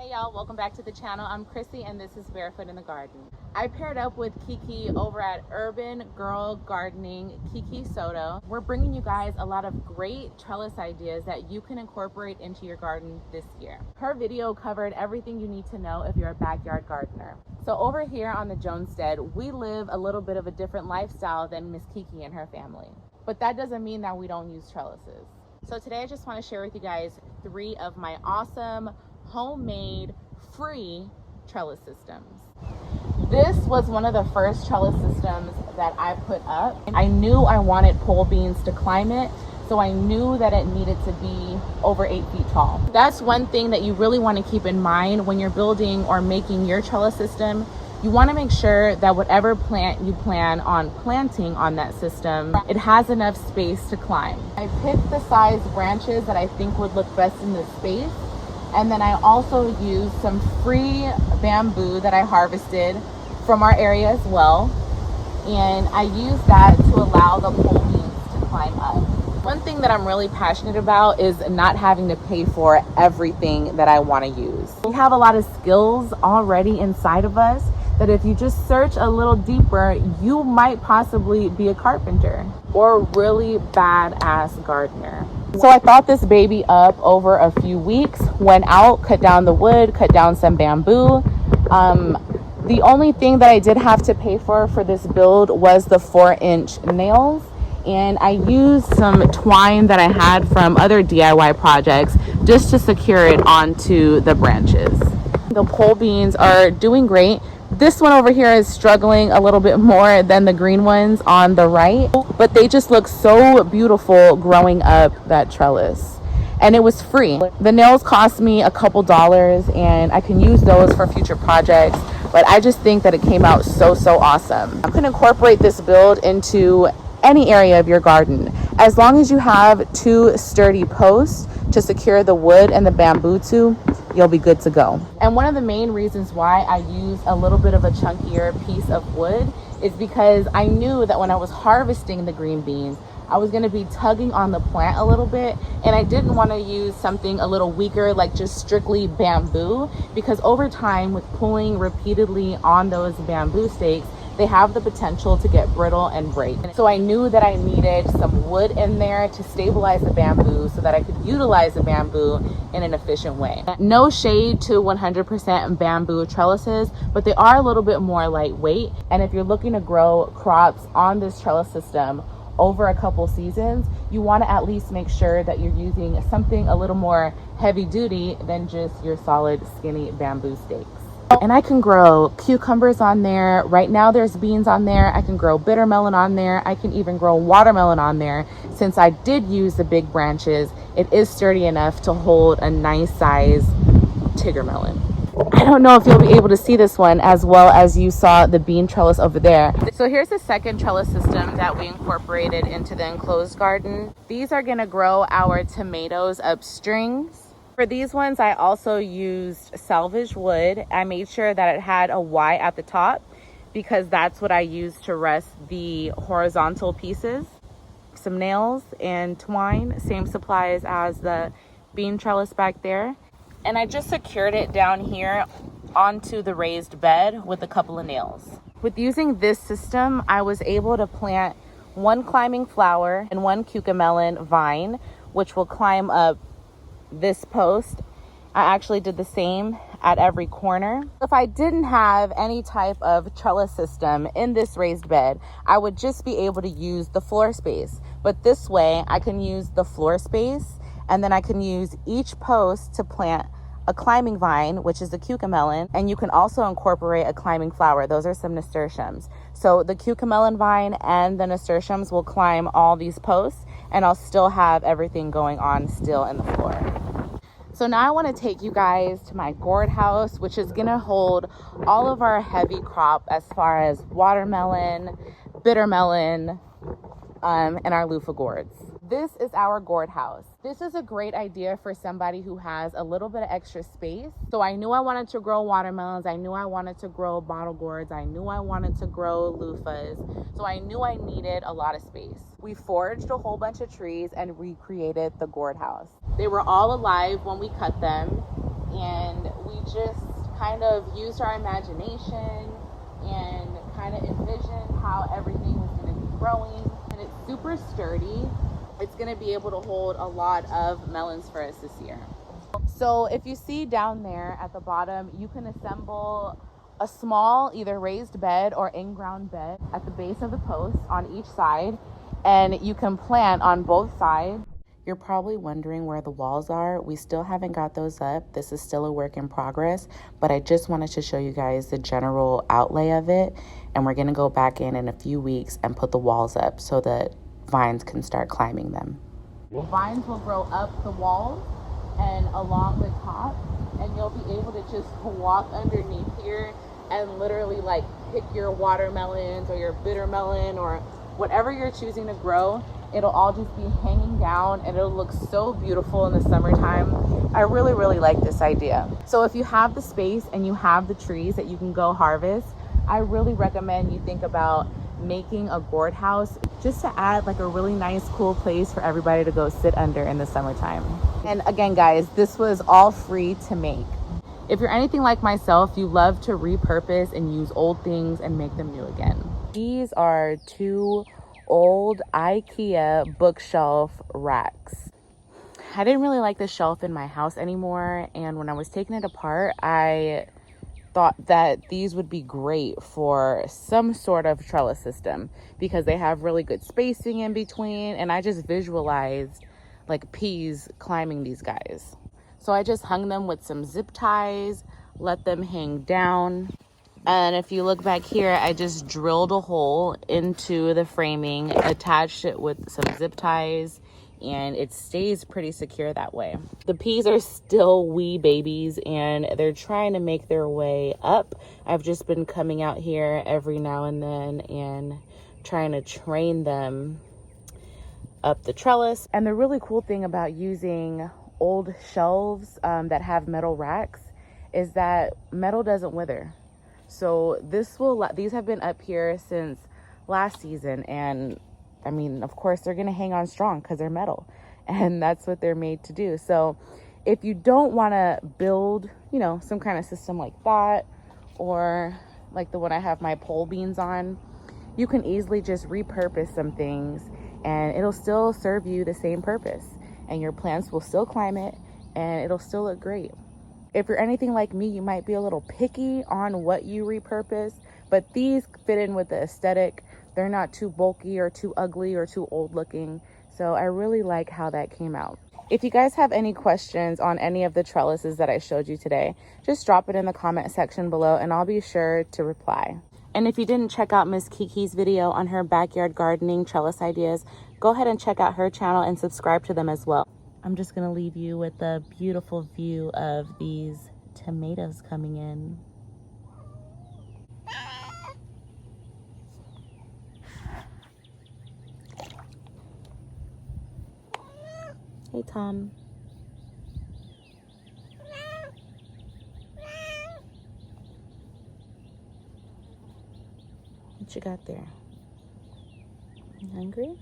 Hey y'all, welcome back to the channel. I'm Chrissy and this is Barefoot in the Garden. I paired up with Kiki over at Urban Girl Gardening, Kiki Soto. We're bringing you guys a lot of great trellis ideas that you can incorporate into your garden this year. Her video covered everything you need to know if you're a backyard gardener. So over here on the Homestead, we live a little bit of a different lifestyle than Miss Kiki and her family. But that doesn't mean that we don't use trellises. So today I just want to share with you guys 3 of my awesome homemade free trellis systems. This was one of the first trellis systems that I put up. I knew I wanted pole beans to climb it, so I knew that it needed to be over 8 feet tall. That's one thing that you really want to keep in mind when you're building or making your trellis system. You want to make sure that whatever plant you plan on planting on that system, it has enough space to climb. I picked the size branches that I think would look best in this space. And then I also used some free bamboo that I harvested from our area as well. And I used that to allow the pole beans to climb up. One thing that I'm really passionate about is not having to pay for everything that I want to use. We have a lot of skills already inside of us that if you just search a little deeper, you might possibly be a carpenter or a really badass gardener. So I thought this baby up over a few weeks, went out, cut down the wood, cut down some bamboo. The only thing that I did have to pay for this build was the 4-inch nails. And I used some twine that I had from other DIY projects just to secure it onto the branches. The pole beans are doing great. This one over here is struggling a little bit more than the green ones on the right, but they just look so beautiful growing up that trellis. And it was free. The nails cost me a couple dollars and I can use those for future projects, but I just think that it came out so awesome. You can incorporate this build into any area of your garden. As long as you have 2 sturdy posts to secure the wood and the bamboo to, you'll be good to go. And one of the main reasons why I use a little bit of a chunkier piece of wood is because I knew that when I was harvesting the green beans, I was going to be tugging on the plant a little bit, and I didn't want to use something a little weaker like just strictly bamboo, because over time with pulling repeatedly on those bamboo stakes, they have the potential to get brittle and break. So I knew that I needed some wood in there to stabilize the bamboo so that I could utilize the bamboo in an efficient way. No shade to 100% bamboo trellises, but they are a little bit more lightweight. And if you're looking to grow crops on this trellis system over a couple seasons, you want to at least make sure that you're using something a little more heavy duty than just your solid skinny bamboo stakes. And I can grow cucumbers on there. Right now there's beans on there. I can grow bitter melon on there. I can even grow watermelon on there. Since I did use the big branches, it is sturdy enough to hold a nice size Tigger melon. I don't know if you'll be able to see this one as well as you saw the bean trellis over there. So here's the second trellis system that we incorporated into the enclosed garden. These are gonna grow our tomatoes up strings. For these ones, I also used salvage wood. I made sure that it had a Y at the top because that's what I used to rest the horizontal pieces. Some nails and twine, same supplies as the bean trellis back there. And I just secured it down here onto the raised bed with a couple of nails. With using this system, I was able to plant 1 climbing flower and 1 cucamelon vine, which will climb up this post. I actually did the same at every corner. If I didn't have any type of trellis system in this raised bed, I would just be able to use the floor space. But this way I can use the floor space, and then I can use each post to plant a climbing vine, which is the cucamelon, and you can also incorporate a climbing flower. Those are some nasturtiums. So the cucamelon vine and the nasturtiums will climb all these posts, and I'll still have everything going on still in the floor. So now I want to take you guys to my gourd house, which is going to hold all of our heavy crop as far as watermelon, bitter melon, and our loofah gourds. This is our gourd house. This is a great idea for somebody who has a little bit of extra space. So I knew I wanted to grow watermelons. I knew I wanted to grow bottle gourds. I knew I wanted to grow loofahs. So I knew I needed a lot of space. We foraged a whole bunch of trees and recreated the gourd house. They were all alive when we cut them, and we just kind of used our imagination and kind of envisioned how everything was going to be growing. And it's super sturdy. It's going to be able to hold a lot of melons for us this year. So if you see down there at the bottom, you can assemble a small either raised bed or in-ground bed at the base of the post on each side, and you can plant on both sides. You're probably wondering where the walls are. We still haven't got those up. This is still a work in progress, but I just wanted to show you guys the general outlay of it, and we're gonna go back in a few weeks and put the walls up so that vines can start climbing them. Vines will grow up the walls and along the top, and you'll be able to just walk underneath here and literally like pick your watermelons or your bitter melon or whatever you're choosing to grow. It'll all just be hanging down and it'll look so beautiful in the summertime. I really, really like this idea. So if you have the space and you have the trees that you can go harvest, I really recommend you think about making a gourd house just to add like a really nice, cool place for everybody to go sit under in the summertime. And again, guys, this was all free to make. If you're anything like myself, you love to repurpose and use old things and make them new again. These are 2 old IKEA bookshelf racks. I didn't really like the shelf in my house anymore, and when I was taking it apart, I thought that these would be great for some sort of trellis system because they have really good spacing in between, and I just visualized like peas climbing these guys. So I just hung them with some zip ties, let them hang down. And if you look back here, I just drilled a hole into the framing, attached it with some zip ties, and it stays pretty secure that way. The peas are still wee babies and they're trying to make their way up. I've just been coming out here every now and then and trying to train them up the trellis. And the really cool thing about using old shelves that have metal racks is that metal doesn't wither. So these have been up here since last season, and I mean, of course, they're gonna hang on strong because they're metal, and that's what they're made to do. So if you don't want to build, some kind of system like that, or like the one I have my pole beans on, you can easily just repurpose some things and it'll still serve you the same purpose, and your plants will still climb it and it'll still look great. If you're anything like me, you might be a little picky on what you repurpose, but these fit in with the aesthetic. They're not too bulky or too ugly or too old looking. So I really like how that came out. If you guys have any questions on any of the trellises that I showed you today, just drop it in the comment section below and I'll be sure to reply. And if you didn't check out Miss Kiki's video on her backyard gardening trellis ideas, go ahead and check out her channel and subscribe to them as well. I'm just gonna leave you with a beautiful view of these tomatoes coming in. Hey, Tom. What you got there? You hungry?